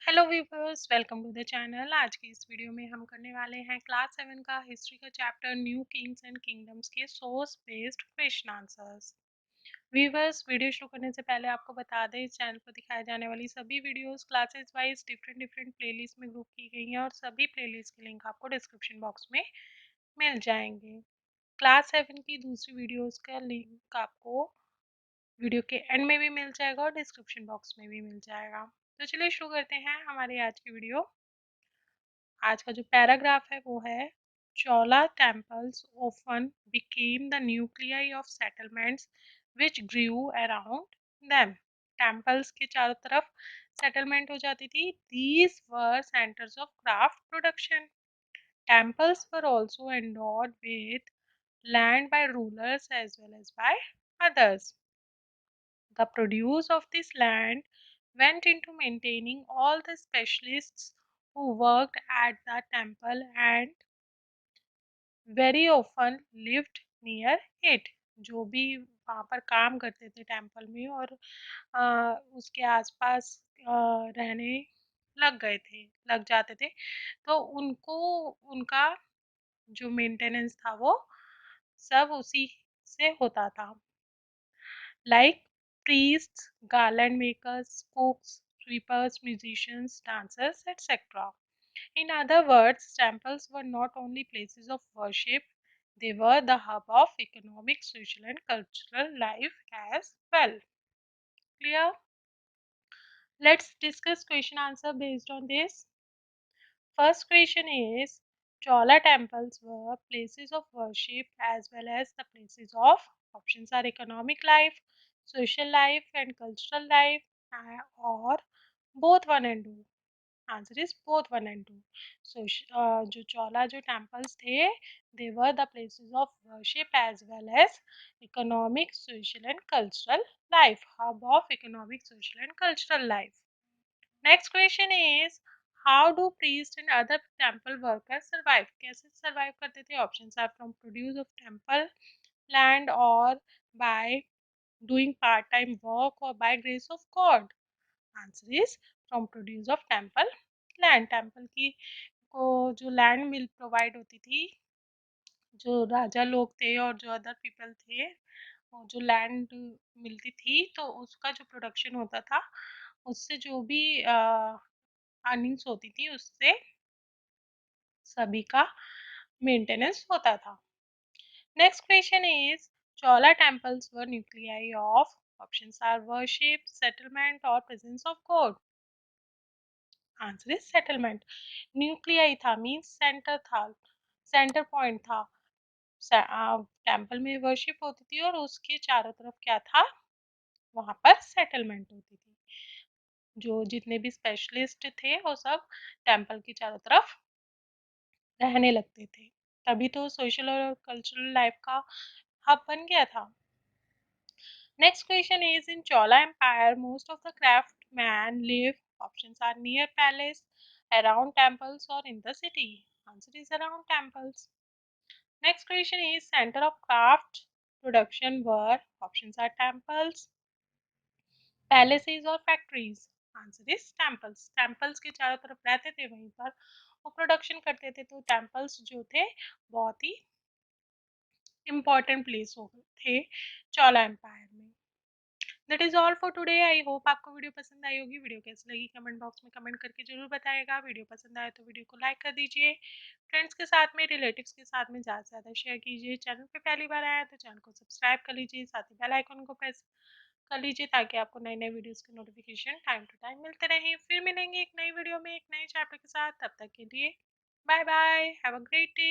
Hello viewers, welcome to the channel. आज की इस वीडियो में हम करने वाले हैं क्लास 7 का हिस्ट्री का chapter new kings and kingdoms के source based question answers. Viewers, video शुरू करने से पहले आपको बता दें, इस चैनल पर दिखाई जाने वाली सभी videos classes wise different playlist में ग्रुप की गई हैं और सभी प्लेलिस्ट के लिंक आपको डिस्क्रिप्शन बॉक्स में मिल जाएंगे। क्लास 7 की दूसरी वीडियोस का लिंक आपको वीडियो के एंड में भी मिल जाएगा और डिस्क्रिप्शन बॉक्स में भी मिल जाएगा। तो चलिए शुरू करते हैं हमारी आज की वीडियो। आज का जो पैराग्राफ है वो है चोला temples often became the nuclei of settlements which grew around them। Temples के चारों तरफ सेटलमेंट हो जाती थी। These were centers of craft production। Temples were also endowed with land by rulers as well as by others। The produce of this land went into maintaining all the specialists who worked at the temple and very often lived near it। जो भी वहाँ पर काम करते थे temple में और उसके आसपास रहने लग जाते थे, तो उनको उनका जो मेंटेनेंस था वो सब उसी से होता था। Like priests, garland makers, cooks, sweepers, musicians, dancers, etc. In other words, temples were not only places of worship, they were the hub of economic, social, and cultural life as well. Clear? Let's discuss question answer based on this. First question is Chola temples were places of worship as well as the places of options are economic life, social life, and cultural life, or both one and two. Answer is both one and two. So, जो चौला जो temples थे, they were the places of worship as well as economic, social, and cultural life. Hub of economic, social, and cultural life. Next question is how do priests and other temple workers survive? कैसे survive करते थे? Options are from produce of temple land or by doing part-time work or by grace of God. Answer is from produce of temple land। temple की को जो land मिल provide होती थी, जो राजा लोग थे और जो अदर पीपल थे, वो जो लैंड मिलती थी तो उसका जो प्रोडक्शन होता था, उससे जो भी अर्निंग्स होती थी उससे सभी का मेंटेनेंस होता था। Next question is Chola temples were nuclei of options are worship, settlement और presence of God. Answer is settlement. Nuclei था मींस सेंटर था, सेंटर पॉइंट था। टेम्पल में वर्शिप होती थी और उसके चारों तरफ क्या था, वहां पर सेटलमेंट होती थी। जो जितने भी स्पेशलिस्ट थे वो सब टेम्पल की चारों तरफ रहने लगते थे, तभी तो सोशल और कल्चरल लाइफ का हब बन गया था। Next question is in Chola empire most of the craftsman live. Options are near palace, around temples और in the city. Answer is around temples. Next question is centre of craft production were. Options are temples, palaces और factories. Answer is temples. Temples के चारों तरफ रहते थे, वहीं पर वो प्रोडक्शन करते थे, तो टेम्पल्स जो थे बहुत ही इम्पोर्टेंट प्लेस हो थे चोला एम्पायर में। That is all for today. I hope आपको वीडियो पसंद आई होगी। वीडियो कैसी लगी कमेंट बॉक्स में कमेंट करके जरूर बताएगा। वीडियो पसंद आए तो वीडियो को लाइक कर दीजिए, फ्रेंड्स के साथ में, रिलेटिव्स के साथ में ज़्यादा से ज़्यादा शेयर कीजिए। चैनल पे पहली बार आया तो चैनल को सब्सक्राइब कर लीजिए, साथ ही बेल आइकन को प्रेस कर लीजिए ताकि आपको नए नए वीडियोस की नोटिफिकेशन टाइम टू टाइम मिलते रहें। फिर मिलेंगे एक नई वीडियो में एक नए चैप्टर के साथ। तब तक के लिए bye bye, have a great day.